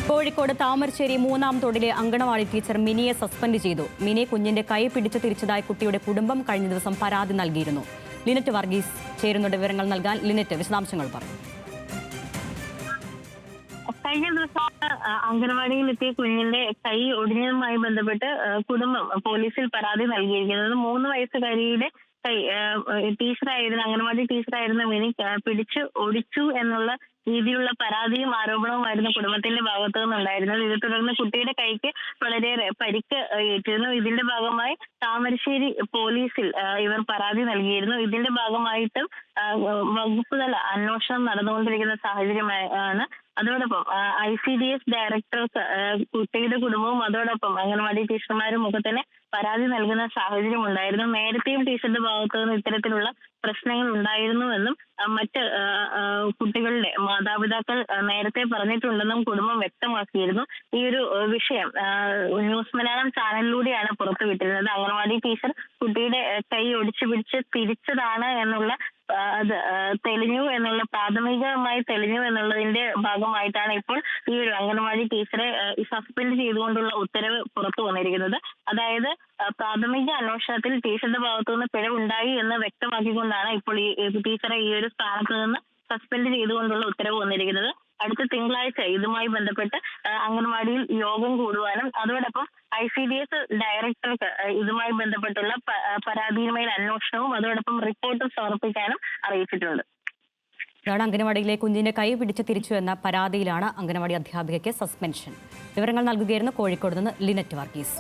കോഴിക്കോട് താമരശ്ശേരി മൂന്നാം തൊടിലെ anganwadi teacher മിനിയെ suspend ചെയ്തു. Mini കുഞ്ഞിന്റെ കൈ പിടിച്ചു തിരിച്ചതായി കുട്ടിയുടെ കുടുംബം കഴിഞ്ഞ ദിവസം പരാതി നൽകിയിരുന്നു. ലിനറ്റ് വർഗീസ് ചേരുന്നുണ്ട് വിവരങ്ങൾ നൽകാൻ. ലിനറ്റ്, വിശദാംശങ്ങൾ പറയും. കഴിഞ്ഞ ദിവസം അംഗനവാടിയിലെത്തിയ കുഞ്ഞിന്റെ കൈ ഒടിഞ്ഞതുമായി ബന്ധപ്പെട്ട് കുടുംബം പോലീസിൽ പരാതി നൽകിയിരിക്കുന്നത്. 3 വയസ്സുകാരിയുടെ കൈ ടീച്ചറായിരുന്ന അംഗനവാടി ടീച്ചറായിരുന്ന മിനി പിടിച്ച് ഒടിച്ചു എന്നുള്ള രീതിയിലുള്ള പരാതിയും ആരോപണവുമായിരുന്നു കുടുംബത്തിന്റെ ഭാഗത്തു നിന്നുണ്ടായിരുന്നത്. ഇതേ തുടർന്ന് കുട്ടിയുടെ കൈക്ക് വളരെയേറെ പരിക്ക് ഏറ്റിരുന്നു. ഇതിന്റെ ഭാഗമായി താമരശ്ശേരി പോലീസിൽ ഇവർ പരാതി നൽകിയിരുന്നു. ഇതിന്റെ ഭാഗമായിട്ടും വകുപ്പ് തല അന്വേഷണം നടന്നുകൊണ്ടിരിക്കുന്ന സാഹചര്യമാണ്. അതോടൊപ്പം ICDS ഡയറക്ടർക്ക് കുട്ടിയുടെ കുടുംബവും അതോടൊപ്പം അംഗനവാടി ടീച്ചർമാരും ഒക്കെ തന്നെ പരാതി നൽകുന്ന സാഹചര്യം ഉണ്ടായിരുന്നു. നേരത്തെയും ടീച്ചറുടെ ഭാഗത്തു നിന്ന് ഇത്തരത്തിലുള്ള പ്രശ്നങ്ങൾ ഉണ്ടായിരുന്നുവെന്നും മറ്റ് കുട്ടികളുടെ മാതാപിതാക്കൾ നേരത്തെ പറഞ്ഞിട്ടുണ്ടെന്നും കുടുംബം വ്യക്തമാക്കിയിരുന്നു. ഈ ഒരു വിഷയം ന്യൂസ് മലയാളം ചാനലിലൂടെയാണ് പുറത്തുവിട്ടിരുന്നത്. അംഗനവാടി ടീച്ചർ കുട്ടിയുടെ കൈ ഒടിച്ചു പിടിച്ച് തിരിച്ചതാണ് എന്നുള്ള അത് പ്രാഥമികമായി തെളിഞ്ഞു എന്നുള്ളതിന്റെ ഭാഗമായിട്ടാണ് ഇപ്പോൾ ഈ ഒരു അംഗനവാടി ടീച്ചറെ സസ്പെൻഡ് ചെയ്തുകൊണ്ടുള്ള ഉത്തരവ് പുറത്തു വന്നിരിക്കുന്നത്. അതായത് പ്രാഥമിക അന്വേഷണത്തിൽ ടീച്ചറുടെ ഭാഗത്തുനിന്ന് പിഴവുണ്ടായി എന്ന് വ്യക്തമാക്കിക്കൊണ്ടാണ് ഇപ്പോൾ ഈ ടീച്ചറെ ഈ ഒരു സ്ഥാനത്ത് നിന്ന് സസ്പെൻഡ് ചെയ്തുകൊണ്ടുള്ള ഉത്തരവ് വന്നിരിക്കുന്നത്. അടുത്ത തിങ്കളാഴ്ച ഇതുമായി ബന്ധപ്പെട്ട് അംഗൻവാടിയിൽ യോഗം കൂടുവാനും അതോടൊപ്പം ICDS ഡയറക്ടർക്ക് ഇതുമായി ബന്ധപ്പെട്ടുള്ള പരാതിയുമേൽ അന്വേഷണവും അതോടൊപ്പം റിപ്പോർട്ടും സമർപ്പിക്കാനും അറിയിച്ചിട്ടുണ്ട്. അംഗനവാടിയിലെ കുഞ്ഞിന്റെ കൈ പിടിച്ച് തിരിച്ചു എന്ന പരാതിയിലാണ് അംഗനവാടി അധ്യാപികയ്ക്ക് സസ്പെൻഷൻ. വിവരങ്ങൾ നൽകുകയായിരുന്നു കോഴിക്കോട് നിന്ന് ലിനറ്റ് വർഗീസ്.